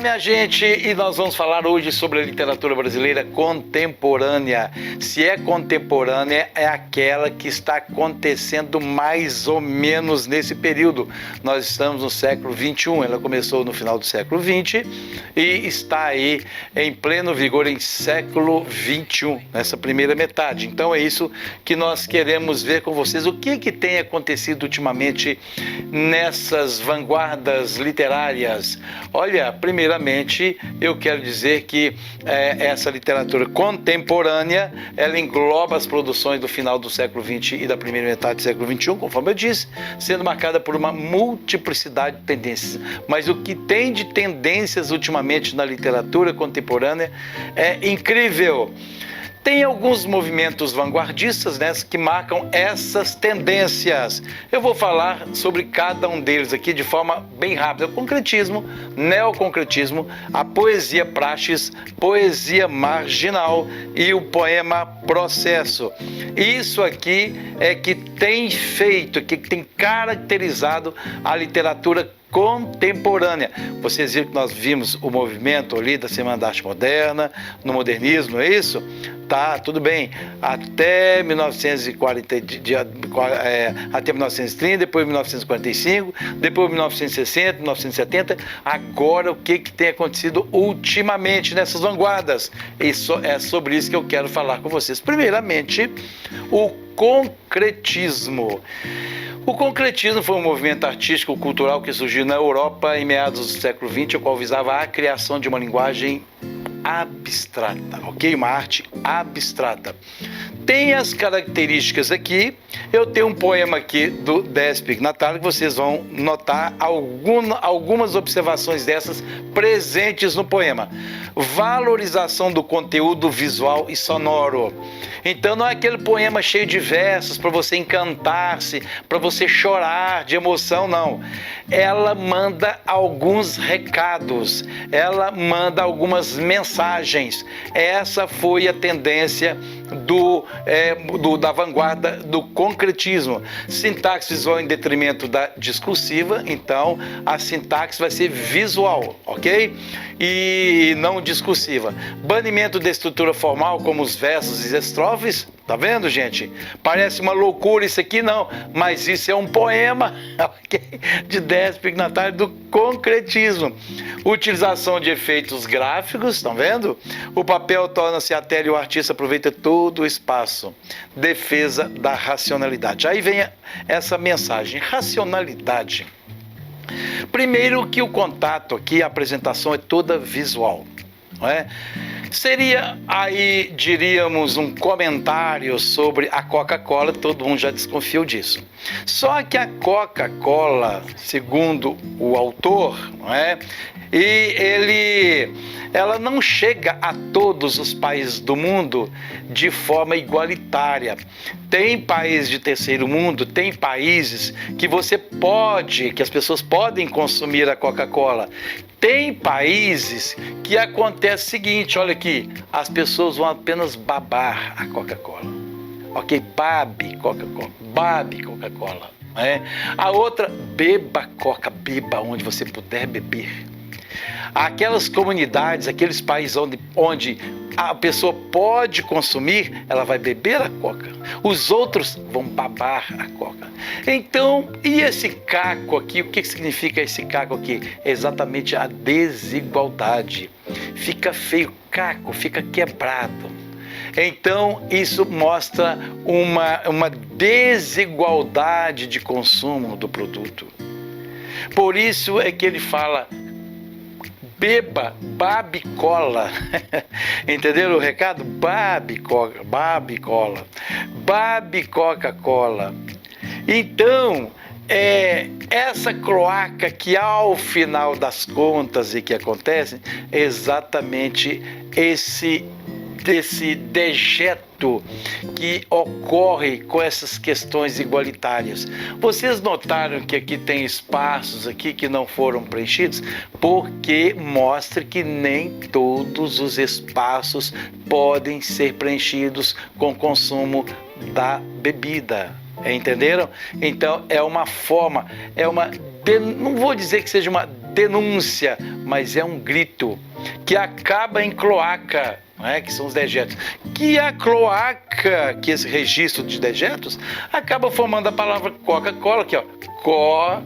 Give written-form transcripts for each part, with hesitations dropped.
Olá, minha gente, e nós vamos falar hoje sobre a literatura brasileira contemporânea. Se é contemporânea, é aquela que está acontecendo mais ou menos nesse período. Nós estamos no século XXI, ela começou no final do século XX e está aí em pleno vigor em século XXI, nessa primeira metade. Então é isso que nós queremos ver com vocês. O que tem acontecido ultimamente nessas vanguardas literárias? Olha, primeiramente, eu quero dizer que essa literatura contemporânea, ela engloba as produções do final do século XX e da primeira metade do século XXI, conforme eu disse, sendo marcada por uma multiplicidade de tendências. Mas o que tem de tendências ultimamente na literatura contemporânea é incrível. Tem alguns movimentos vanguardistas, né, que marcam essas tendências. Eu vou falar sobre cada um deles aqui de forma bem rápida. O concretismo, neoconcretismo, a poesia praxis, poesia marginal e o poema processo. Isso aqui é que tem feito, que tem caracterizado a literatura contemporânea. Vocês viram que nós vimos o movimento ali da Semana da Arte Moderna, no modernismo, não é isso? Tá, tudo bem. Até 1940, até 1930, depois 1945, depois 1960, 1970. Agora, o que tem acontecido ultimamente nessas vanguardas? Isso é sobre isso que eu quero falar com vocês. Primeiramente, o concretismo. O concretismo foi um movimento artístico-cultural que surgiu na Europa em meados do século XX, o qual visava a criação de uma linguagem abstrata, ok? Uma arte abstrata. Tem as características aqui. Eu tenho um poema aqui do Déspig Natália que vocês vão notar algumas observações dessas presentes no poema. Valorização do conteúdo visual e sonoro. Então não é aquele poema cheio de versos para você encantar-se, para você chorar de emoção, não. Ela manda alguns recados, ela manda algumas mensagens. Essa foi a tendência da vanguarda do concretismo. Sintaxe visual em detrimento da discursiva, então a sintaxe vai ser visual, ok? E não discursiva. Banimento da estrutura formal, como os versos e estrofes. Tá vendo, gente? Parece uma loucura isso aqui, não. Mas isso é um poema, okay? De Déspig Natália, do concretismo. Utilização de efeitos gráficos, estão vendo? O papel torna-se a tela e o artista aproveita todo o espaço. Defesa da racionalidade. Aí vem essa mensagem, racionalidade. Primeiro que o contato aqui, a apresentação é toda visual, não é? Seria aí, diríamos, um comentário sobre a Coca-Cola, todo mundo já desconfiou disso. Só que a Coca-Cola, segundo o autor, não é? Ela não chega a todos os países do mundo de forma igualitária. Tem países de terceiro mundo, tem países que as pessoas podem consumir a Coca-Cola. Tem países que acontece o seguinte, olha aqui, as pessoas vão apenas babar a Coca-Cola. Ok? Babe Coca-Cola. Né? A outra, beba Coca, beba onde você puder beber. Aquelas comunidades, aqueles países onde a pessoa pode consumir, ela vai beber a Coca. Os outros vão babar a Coca. Então, e esse caco aqui? O que significa esse caco aqui? É exatamente a desigualdade. Fica feio, caco, fica quebrado. Então, isso mostra uma desigualdade de consumo do produto. Por isso é que ele fala: beba, babe cola. Entenderam o recado? Babe cola. Babe Coca-Cola. Então, essa cloaca que ao final das contas e que acontece, é exatamente desse dejeto que ocorre com essas questões igualitárias. Vocês notaram que aqui tem espaços aqui que não foram preenchidos? Porque mostra que nem todos os espaços podem ser preenchidos com o consumo da bebida. Entenderam? Então é uma forma, não vou dizer que seja uma denúncia, mas é um grito que acaba em cloaca, não é? Que são os dejetos. Que a cloaca, que esse registro de dejetos, acaba formando a palavra Coca-Cola, aqui, ó. Coca-Cola,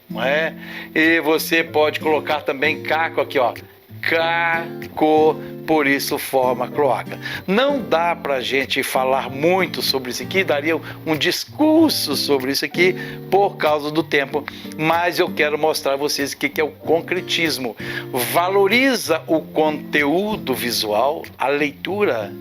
não é? E você pode colocar também caco aqui, ó. Caco, por isso forma cloaca. Não dá para a gente falar muito sobre isso aqui, daria um discurso sobre isso aqui por causa do tempo, mas eu quero mostrar a vocês o que é o concretismo. Valoriza o conteúdo visual, a leitura,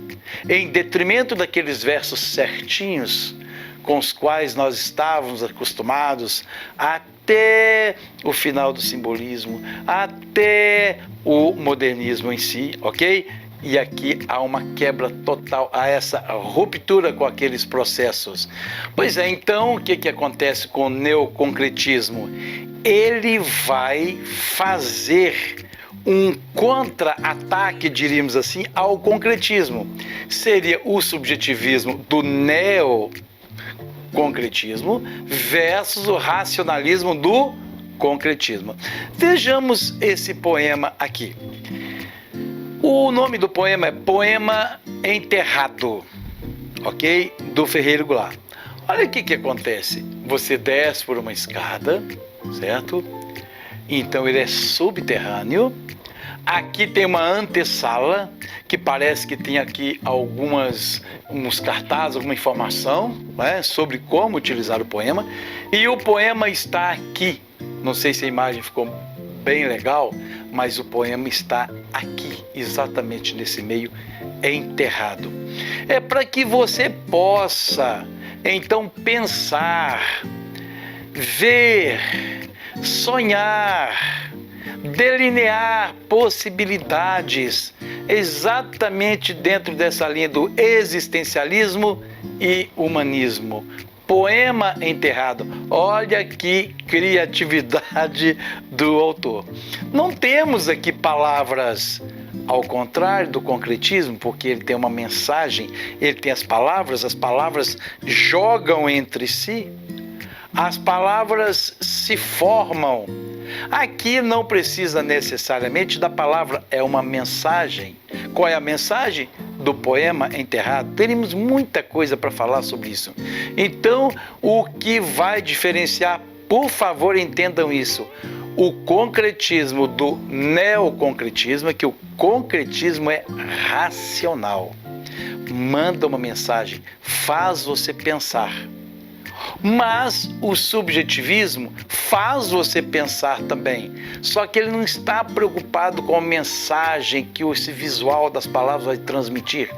em detrimento daqueles versos certinhos com os quais nós estávamos acostumados até o final do simbolismo, até o modernismo em si, ok? E aqui há uma quebra total, há essa ruptura com aqueles processos. Pois é, então o que acontece com o neoconcretismo? Ele vai fazer um contra-ataque, diríamos assim, ao concretismo. Seria o subjetivismo do neoconcretismo versus o racionalismo do concretismo. Vejamos esse poema aqui. O nome do poema é Poema Enterrado, ok? Do Ferreira Goulart. Olha o que acontece. Você desce por uma escada, certo? Então ele é subterrâneo. Aqui tem uma antessala, que parece que tem aqui uns cartazes, alguma informação, né, sobre como utilizar o poema. E o poema está aqui. Não sei se a imagem ficou bem legal, mas o poema está aqui, exatamente nesse meio, enterrado. É para que você possa, então, pensar, ver, sonhar, delinear possibilidades exatamente dentro dessa linha do existencialismo e humanismo. Poema enterrado. Olha que criatividade do autor. Não temos aqui palavras ao contrário do concretismo, porque ele tem uma mensagem, ele tem as palavras jogam entre si, as palavras se formam. Aqui não precisa necessariamente da palavra, é uma mensagem. Qual é a mensagem do poema enterrado? Teremos muita coisa para falar sobre isso. Então, o que vai diferenciar, por favor, entendam isso, o concretismo do neoconcretismo é que o concretismo é racional. Manda uma mensagem, faz você pensar. Mas o subjetivismo faz você pensar também, só que ele não está preocupado com a mensagem que esse visual das palavras vai transmitir.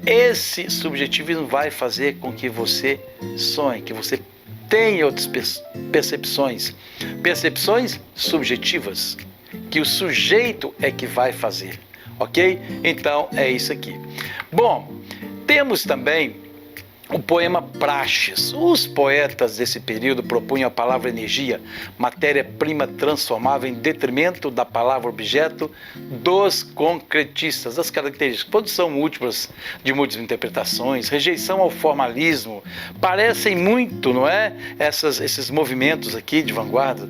Esse subjetivismo vai fazer com que você sonhe, que você tenha outras percepções subjetivas, que o sujeito é que vai fazer, ok? Então é isso aqui. Bom, temos também o poema Praxes. Os poetas desse período propunham a palavra energia, matéria-prima transformável, em detrimento da palavra objeto dos concretistas. Das características, produção múltiplas de múltiplas interpretações, rejeição ao formalismo, parecem muito, não é? Esses movimentos aqui de vanguarda,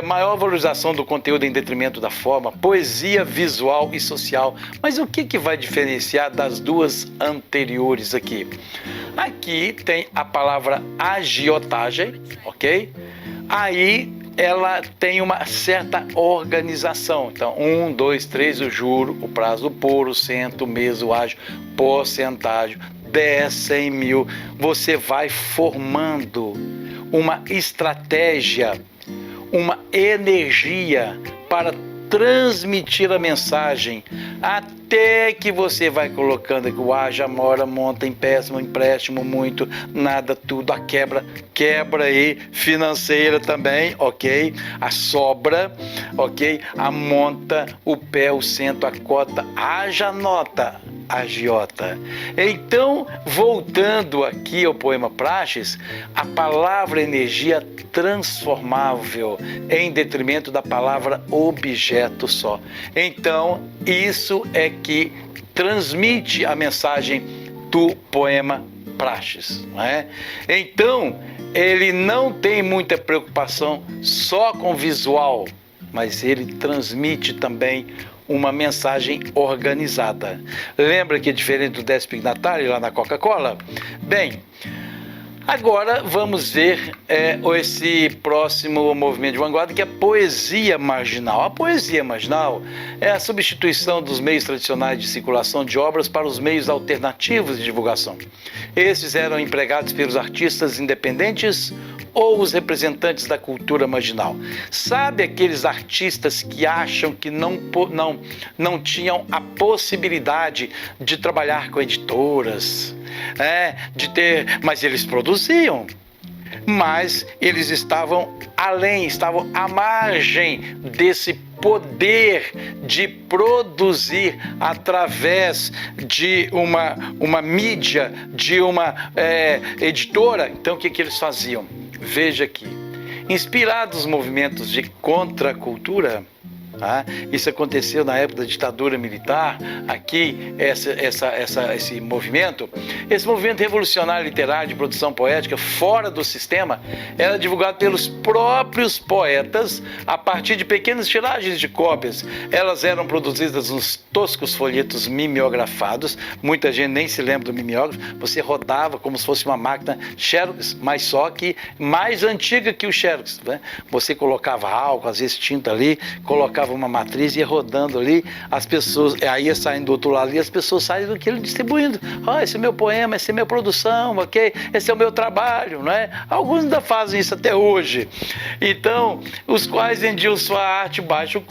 maior valorização do conteúdo em detrimento da forma, poesia visual e social. Mas o que vai diferenciar das duas anteriores aqui? Aqui tem a palavra agiotagem, ok? Aí ela tem uma certa organização. Então, 1, 2, 3, o juro, o prazo, o por, o cento, o mês, o ágio, porcentagem, 10, 100 mil. Você vai formando uma estratégia, uma energia para transmitir a mensagem, até que você vai colocando aqui o haja, mora, monta, empréstimo, muito, nada, tudo, a quebra aí, financeira também, ok? A sobra, ok? A monta, o pé, o cento, a cota, haja nota, agiota. Então, voltando aqui ao poema Praxes, a palavra energia transformável em detrimento da palavra objeto só. Então, isso é que transmite a mensagem do poema praxis, não é? Então, ele não tem muita preocupação só com o visual, mas ele transmite também uma mensagem organizada. Lembra que é diferente do Décimo Ignatari lá na Coca-Cola? Bem, agora vamos ver esse próximo movimento de vanguarda, que é a poesia marginal. A poesia marginal é a substituição dos meios tradicionais de circulação de obras para os meios alternativos de divulgação. Esses eram empregados pelos artistas independentes ou os representantes da cultura marginal. Sabe aqueles artistas que acham que não tinham a possibilidade de trabalhar com editoras, mas eles produziam, mas eles estavam além, estavam à margem desse poder de produzir através de uma mídia, de uma editora. Então, o que eles faziam? Veja aqui, inspirados nos movimentos de contracultura, isso aconteceu na época da ditadura militar, aqui esse movimento revolucionário literário de produção poética fora do sistema era divulgado pelos próprios poetas a partir de pequenas tiragens de cópias. Elas eram produzidas nos toscos folhetos mimeografados, muita gente nem se lembra do mimeógrafo, você rodava como se fosse uma máquina Xerox, mas só que mais antiga que o Xerox, né? Você colocava álcool, às vezes tinta ali, colocava uma matriz e ia rodando ali, as pessoas, aí ia saindo do outro lado ali, as pessoas saem do que ele distribuindo. Esse é meu poema, essa é minha produção, ok? Esse é o meu trabalho, não é? Alguns ainda fazem isso até hoje. Então, os quais vendiam sua arte a baixo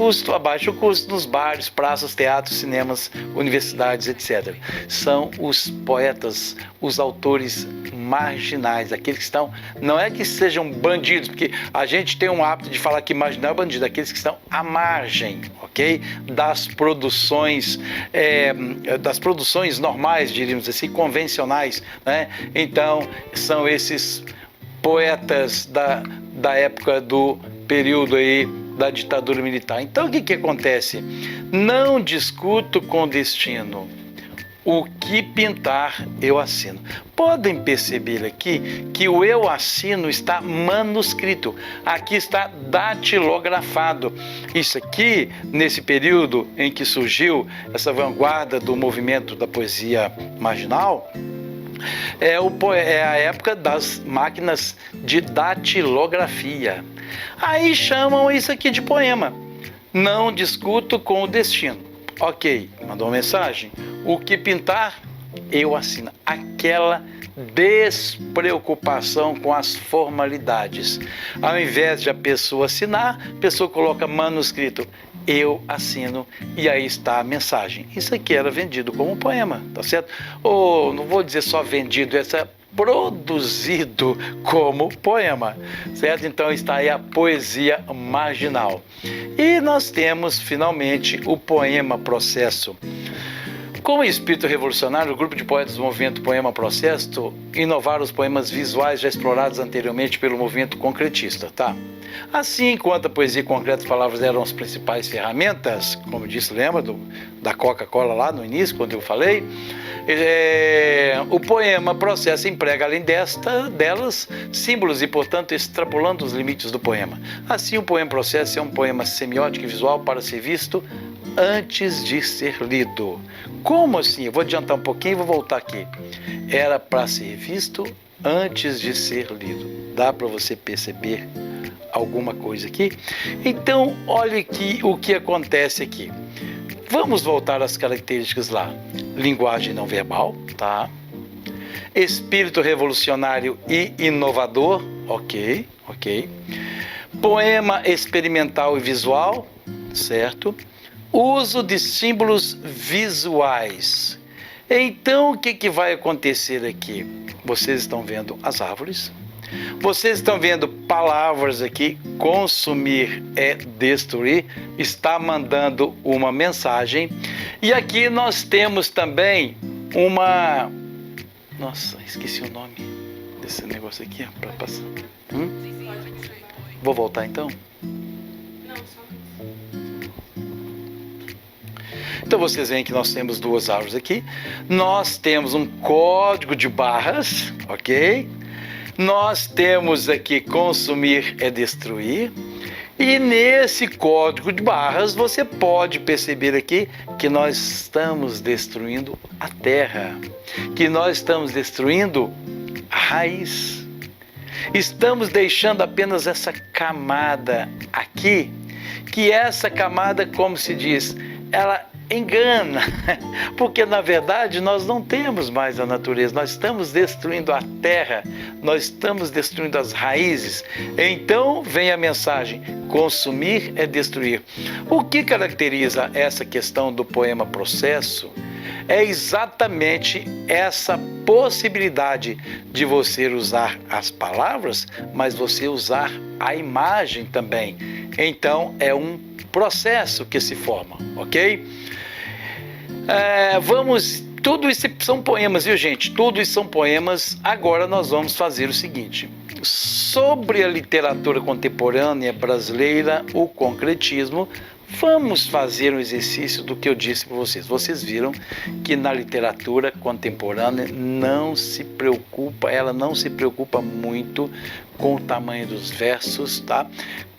custo nos bares, praças, teatros, cinemas, universidades, etc. São os poetas, os autores marginais, aqueles que estão, não é que sejam bandidos, porque a gente tem um hábito de falar que marginal é bandido, aqueles que estão à margem, ok? Das produções normais, diríamos assim, convencionais, né? Então, são esses poetas da época do período aí da ditadura militar. Então, o que acontece? Não discuto com o destino. O que pintar, eu assino. Podem perceber aqui que o eu assino está manuscrito. Aqui está datilografado. Isso aqui, nesse período em que surgiu essa vanguarda do movimento da poesia marginal, é a época das máquinas de datilografia. Aí chamam isso aqui de poema. Não discuto com o destino. Ok, mandou uma mensagem. O que pintar, eu assino. Aquela despreocupação com as formalidades. Ao invés de a pessoa assinar, a pessoa coloca manuscrito. Eu assino, e aí está a mensagem. Isso aqui era vendido como poema, tá certo? Ou não vou dizer só vendido, essa produzido como poema, certo? Então está aí a poesia marginal. E nós temos finalmente o poema processo. Com o espírito revolucionário, o grupo de poetas do movimento Poema Processo inovaram os poemas visuais já explorados anteriormente pelo movimento concretista, tá? Assim, enquanto a poesia concreta, as palavras eram as principais ferramentas, como eu disse, lembra da Coca-Cola lá no início, quando eu falei, o poema processo emprega, além delas, símbolos e, portanto, extrapolando os limites do poema. Assim, o poema processo é um poema semiótico e visual para ser visto antes de ser lido. Como assim? Eu vou adiantar um pouquinho e vou voltar aqui. Era para ser visto antes de ser lido. Dá para você perceber alguma coisa aqui? Então, olha aqui o que acontece aqui. Vamos voltar às características lá. Linguagem não verbal, tá? Espírito revolucionário e inovador, ok. Poema experimental e visual, certo? Uso de símbolos visuais. Então, o que vai acontecer aqui? Vocês estão vendo as árvores. Vocês estão vendo palavras aqui, consumir é destruir, está mandando uma mensagem. E aqui nós temos também uma... Nossa, esqueci o nome desse negócio aqui, para passar. Vou voltar então? Então vocês veem que nós temos duas árvores aqui. Nós temos um código de barras, ok? Nós temos aqui consumir é destruir. E nesse código de barras você pode perceber aqui que nós estamos destruindo a terra, que nós estamos destruindo a raiz. Estamos deixando apenas essa camada aqui, que essa camada, como se diz, ela engana, porque na verdade nós não temos mais a natureza, nós estamos destruindo a terra, nós estamos destruindo as raízes. Então vem a mensagem: consumir é destruir. O que caracteriza essa questão do poema Processo é exatamente essa possibilidade de você usar as palavras, mas você usar a imagem também. Então é um processo que se forma, ok? Tudo isso são poemas, viu, gente? Tudo isso são poemas. Agora nós vamos fazer o seguinte: sobre a literatura contemporânea brasileira, o concretismo, vamos fazer um exercício do que eu disse para vocês. Vocês viram que na literatura contemporânea ela não se preocupa muito com o tamanho dos versos, tá?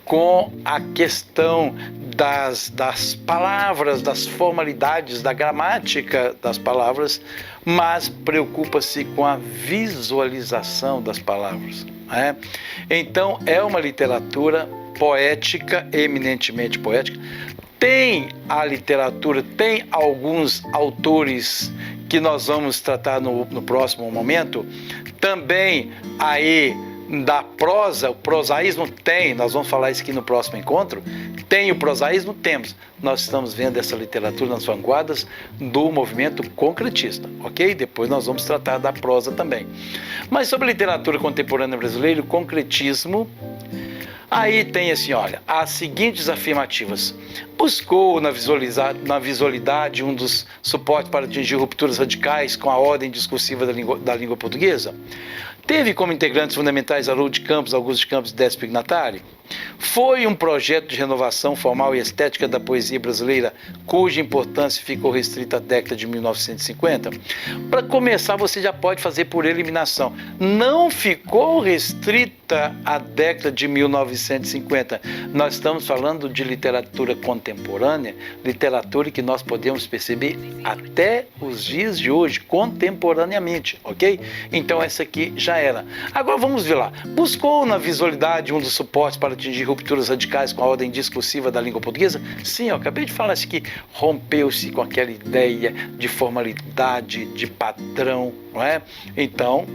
Com a questão das palavras, das formalidades, da gramática das palavras, mas preocupa-se com a visualização das palavras, né? Então é uma literatura poética, eminentemente poética. Tem a literatura, tem alguns autores que nós vamos tratar no próximo momento, também aí da prosa, o prosaísmo tem, nós vamos falar isso aqui no próximo encontro. Tem o prosaísmo? Temos. Nós estamos vendo essa literatura nas vanguardas do movimento concretista, ok? Depois nós vamos tratar da prosa também. Mas sobre a literatura contemporânea brasileira, o concretismo, aí tem assim, olha, as seguintes afirmativas: buscou na visualidade um dos suportes para atingir rupturas radicais com a ordem discursiva da língua portuguesa. Teve como integrantes fundamentais Haroldo de Campos, Augusto de Campos e Décio Pignatari. Foi um projeto de renovação formal e estética da poesia brasileira, cuja importância ficou restrita à década de 1950. Para começar, você já pode fazer por eliminação. Não ficou restrita à década de 1950. Nós estamos falando de literatura contemporânea, literatura que nós podemos perceber até os dias de hoje, contemporaneamente, ok? Então essa aqui já era. Agora vamos ver lá. Buscou na visualidade um dos suportes para atingir rupturas radicais com a ordem discursiva da língua portuguesa? Sim, eu acabei de falar isso aqui. Rompeu-se com aquela ideia de formalidade, de padrão, não é? Então,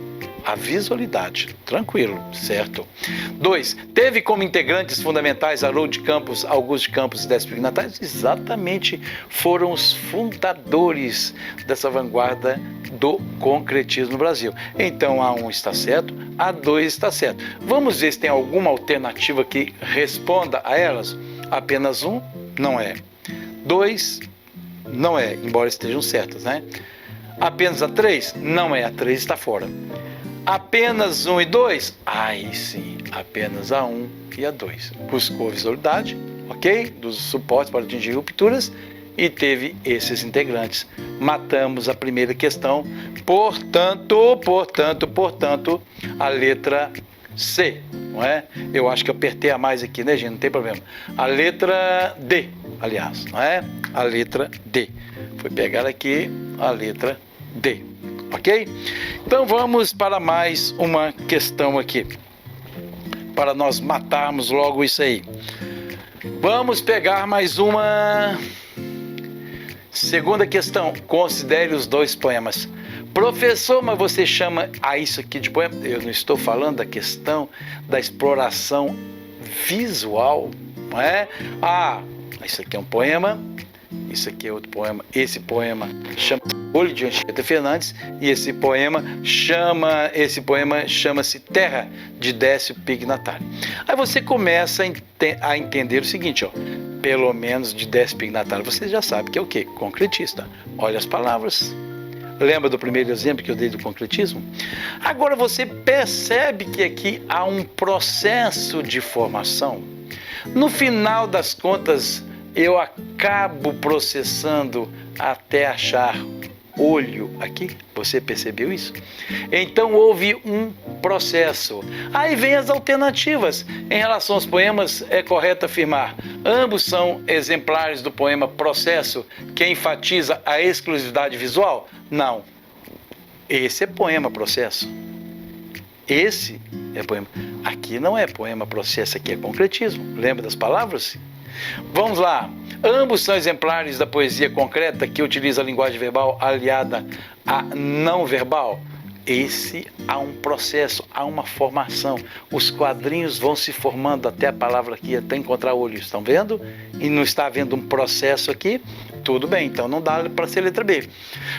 a visualidade, tranquilo, certo? 2. Teve como integrantes fundamentais Haroldo de Campos, Augusto de Campos e Décio Pignatari? Exatamente, foram os fundadores dessa vanguarda do concretismo no Brasil. Então, A1 está certo, A2 está certo. Vamos ver se tem alguma alternativa que responda a elas. Apenas 1 não é. 2 não é, embora estejam certas, né? Apenas a 3 não é, a 3 está fora. Apenas 1 e 2? Aí sim, apenas a 1 e a 2. Buscou visualidade, ok? Dos suportes para atingir rupturas e teve esses integrantes. Matamos a primeira questão, portanto, a letra C, não é? Eu acho que eu apertei a mais aqui, né, gente? Não tem problema. A letra D, aliás, não é? A letra D. Foi pegar aqui a letra D. Ok? Então vamos para mais uma questão aqui, para nós matarmos logo isso aí. Vamos pegar mais uma segunda questão. Considere os dois poemas. Professor, mas você chama isso aqui de poema? Eu não estou falando da questão da exploração visual, não é? Isso aqui é um poema. Isso aqui é outro poema. Esse poema chama Olho de Anchieta Fernandes e esse poema chama-se Terra, de Décio Pignatari. Aí você começa a entender o seguinte, ó, pelo menos de Décio Pignatari, você já sabe que é o quê? Concretista. Olha as palavras. Lembra do primeiro exemplo que eu dei do concretismo? Agora você percebe que aqui há um processo de formação. No final das contas, eu acabo cabo processando até achar olho aqui. Você percebeu isso? Então houve um processo. Aí vem as alternativas. Em relação aos poemas, é correto afirmar: ambos são exemplares do poema Processo, que enfatiza a exclusividade visual? Não. Esse é poema Processo. Esse é poema. Aqui não é poema Processo, aqui é concretismo. Lembra das palavras? Vamos lá. Ambos são exemplares da poesia concreta que utiliza a linguagem verbal aliada à não verbal. Esse há um processo, há uma formação. Os quadrinhos vão se formando até a palavra aqui, até encontrar olho. Estão vendo? E não está havendo um processo aqui? Tudo bem, então não dá para ser letra B.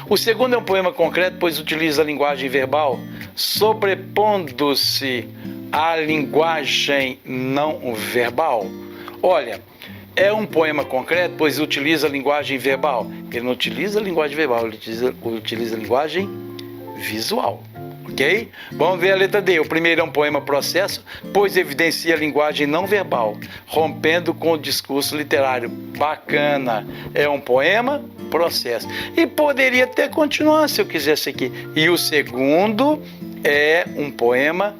O segundo é um poema concreto, pois utiliza a linguagem verbal, sobrepondo-se à linguagem não verbal. Olha, é um poema concreto, pois utiliza a linguagem verbal. Ele não utiliza a linguagem verbal, ele utiliza a linguagem visual. Ok? Vamos ver a letra D. O primeiro é um poema processo, pois evidencia a linguagem não verbal, rompendo com o discurso literário. Bacana. É um poema processo. E poderia até continuar se eu quisesse aqui. E o segundo é um poema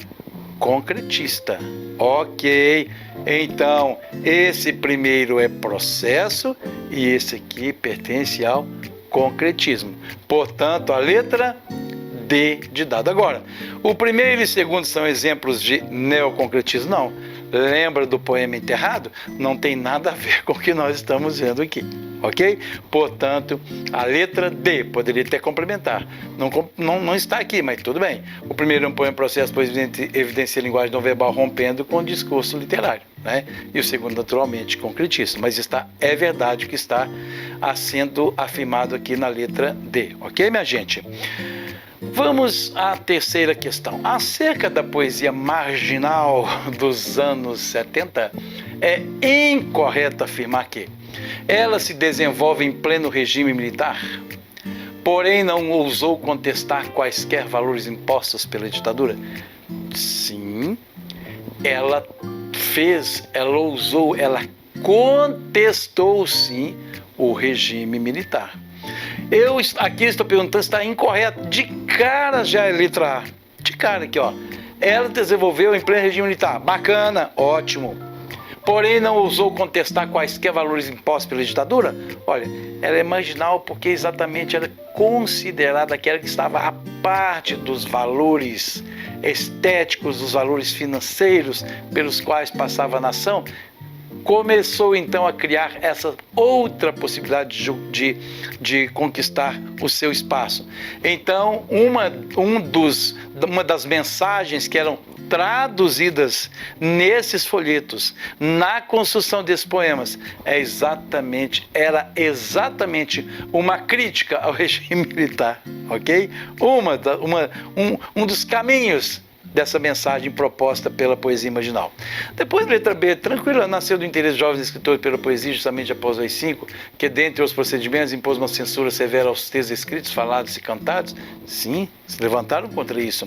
concretista. Ok. Então, esse primeiro é processo e esse aqui pertence ao concretismo. Portanto, a letra D de dado. Agora, o primeiro e o segundo são exemplos de neoconcretismo? Não. Lembra do poema Enterrado? Não tem nada a ver com o que nós estamos vendo aqui. Ok? Portanto, a letra D poderia até complementar. Não está aqui, mas tudo bem. O primeiro é um poema processo, pois evidencia a linguagem não verbal rompendo com o discurso literário, né? E o segundo, naturalmente, concretismo. Mas é verdade o que está sendo afirmado aqui na letra D. Ok, minha gente? Vamos à terceira questão. Acerca da poesia marginal dos anos 70, é incorreto afirmar que ela se desenvolve em pleno regime militar, porém não ousou contestar quaisquer valores impostos pela ditadura? Sim, ela contestou sim o regime militar. Eu aqui estou perguntando se está incorreto. De cara já é letra A. De cara aqui, ó. Ela desenvolveu em pleno regime militar. Bacana, ótimo. Porém, não ousou contestar quaisquer valores impostos pela ditadura? Olha, ela é marginal porque exatamente era considerada aquela que estava à parte dos valores estéticos, dos valores financeiros pelos quais passava a nação. Começou então a criar essa outra possibilidade de conquistar o seu espaço. Então, uma das mensagens que eram traduzidas nesses folhetos, na construção desses poemas, era exatamente uma crítica ao regime militar, ok? Um dos caminhos dessa mensagem proposta pela poesia marginal. Depois, letra B, tranquila, nasceu do interesse de jovens escritores pela poesia justamente após o AI-5, que dentre os procedimentos impôs uma censura severa aos textos escritos, falados e cantados? Sim, se levantaram contra isso.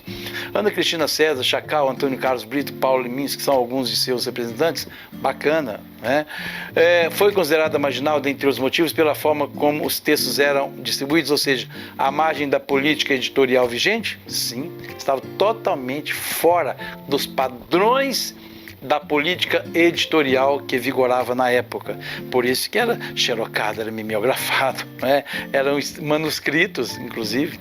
Ana Cristina César, Chacal, Antônio Carlos Brito, Paulo Limins, que são alguns de seus representantes, bacana, né? Foi considerada marginal, dentre os motivos, pela forma como os textos eram distribuídos, ou seja, à margem da política editorial vigente? Sim, estava totalmente fora dos padrões da política editorial que vigorava na época. Por isso que era xerocado, era mimeografado, né? Eram manuscritos, inclusive.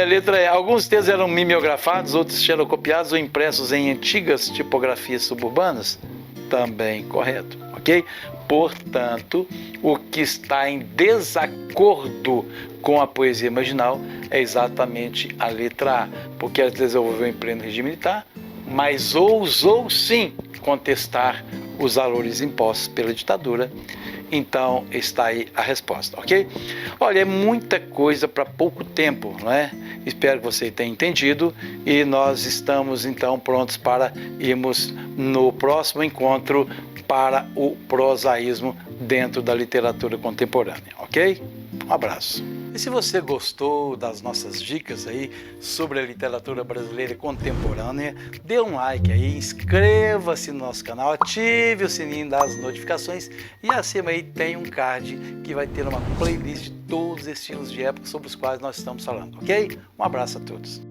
Letra E. Alguns textos eram mimeografados, outros xerocopiados ou impressos em antigas tipografias suburbanas. Também correto, ok? Portanto, o que está em desacordo com a poesia marginal é exatamente a letra A, porque ela desenvolveu em pleno regime militar, mas ousou sim contestar os valores impostos pela ditadura. Então está aí a resposta, ok? Olha, é muita coisa para pouco tempo, não é? Espero que você tenha entendido e nós estamos então prontos para irmos no próximo encontro para o prosaísmo dentro da literatura contemporânea, ok? Um abraço. E se você gostou das nossas dicas aí sobre a literatura brasileira contemporânea, dê um like aí, inscreva-se no nosso canal, ative o sininho das notificações e acima aí tem um card que vai ter uma playlist de todos os estilos de época sobre os quais nós estamos falando, ok? Um abraço a todos.